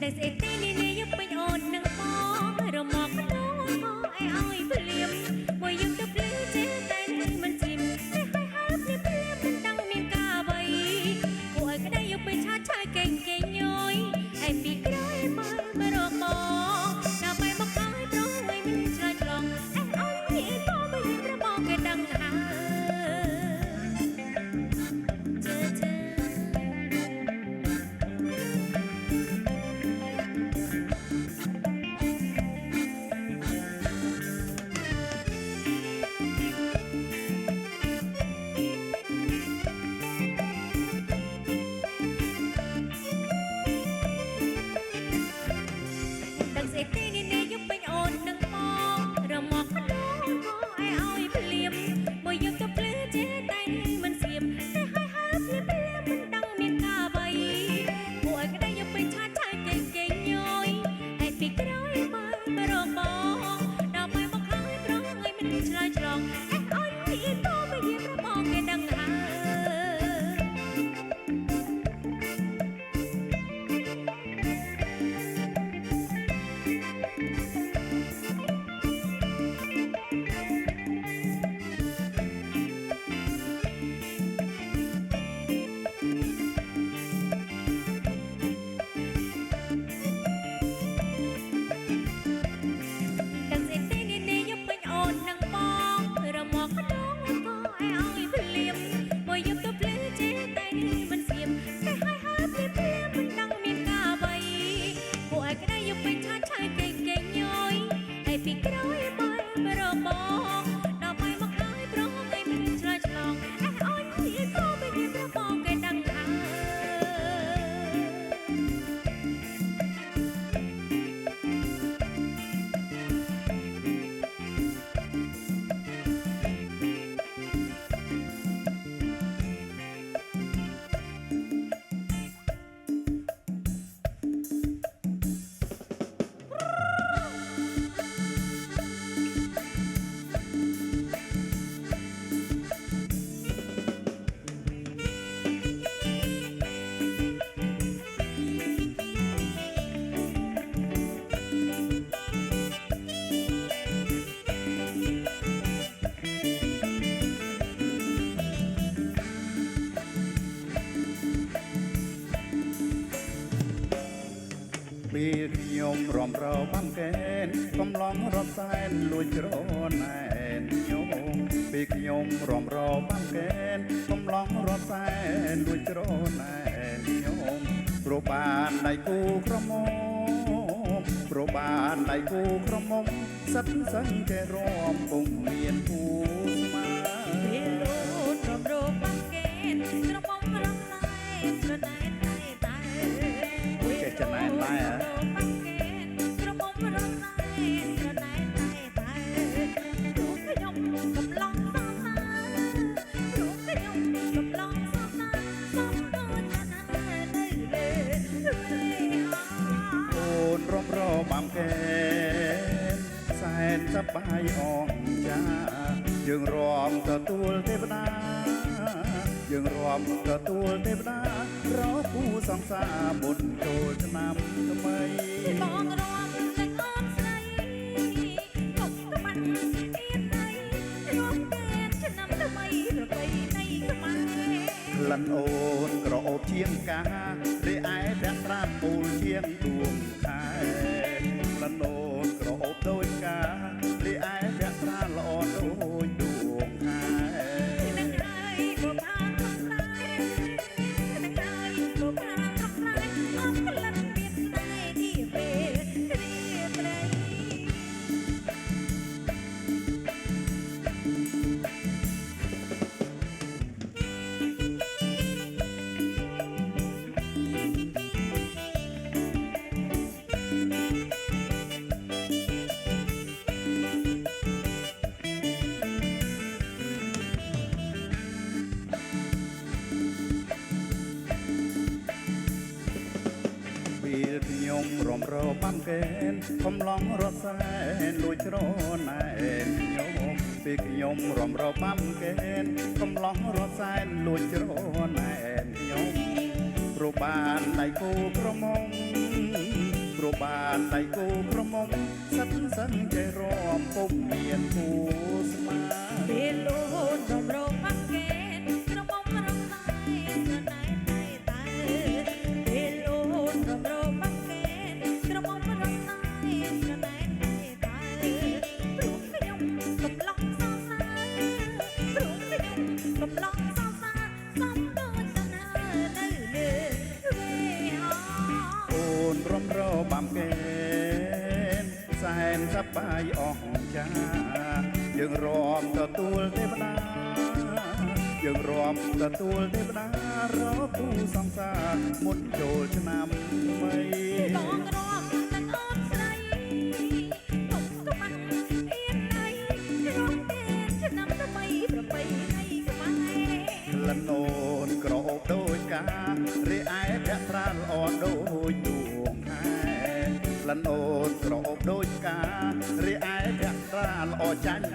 តែស្អីទេនេះយកពេញអូននឹងបងរមកខ្លួនមកឲ្យភ្លាមមកយកទៅភ្លឺចេះតែមិនជិមតែហើយភ្លាមមិនដឹងមានការអ្វីគួរឲ្យក្តីយកពេញឆាតឆាយកេងកេងញយឯពីក្រោយមករកបងដល់ไปមកឲ្យត្រង់ឲ្យមិនឆ្លើយឆ្លងអូននេះបងមិនប្របងគេដឹងហើយពេលខ្ញុំរំរបាំកែនកំឡងរត់សែនលួចក្រណែនខ្ញុំពេលខ្ញុំរំរបាំកែនកំឡងរត់សែនលួចក្រណែនខ្ញុំព្រោះបានដៃគូក្រមុំព្រោះបានដៃគូក្រមុំសិតសឹងតែរំពុំមានគូស្មាពេលលោតរំរបាំកែនក្រមុំរំលែងស្រណែនតែចេះចំណែនតែរំរបាំកែនសែនសប្បាយអងចាយើងរំទទួលទេវតាយើងរំទទួលទេវតារកគូសង្សារមុនចូលឆ្នាំថ្មីបងរំលែងអូនស្រីកុំក្បាត់អៀនណៃរំកែនឆ្នាំថ្មីប្របីនៃខ្មែរក្លិនអូនក្រអូបជាងការីឯទាំងត្រាពូលជាងដួងខែក្លិនអូនក្រអូបដូចការីឯទាំងត្រាល្អដូចដួងខែនឹងហើយក៏បានខំដែរនឹងហើយក៏បានខំដែរអស់ក្លិនមានតែទីពេលរីព្រៃពេលខ្ញុំរំរបាំកែនកំឡងរត់សែនលួចក្រណែនខ្ញុំពេលខ្ញុំរំរបាំកែនកំឡងរត់សែនលួចក្រណែនខ្ញុំព្រោះបានដៃគូក្រមុំ បានដៃគូក្រមុំសិនសឹងใจរំពុំមានគូស្មា ពេលលូនរំរងបាក់កែនក្រមុំរំសាយស្រណែនតែតែពេលលូនរំរងបាក់កែនក្រមុំរំសាយស្រណែនតែតែព្រោះខ្ញុំកំឡុងសោសាព្រោះខ្ញុំកំឡុងសោសាសំដូចតណានៅលើវេហោ អូនរំរបាំកេនសែនសប្បាយអស់ចាយើងរំទទួលទេវតាយើងរំទទួលទេវតារកគូសង្សារមុនចូលឆ្នាំថ្មី តងរំនឹងអូនស្រីទុកក្បាំងអៀនណៃរំទេឆ្នាំថ្មីប្របីនៃខ្មែរ ក្លិនអូនក្រអូបដូចការីឯភក្ត្រាល្អដូចដួងខែក្លិនអូនក្រអូបដូចការីឯភក្ត្រាល្អចាញ់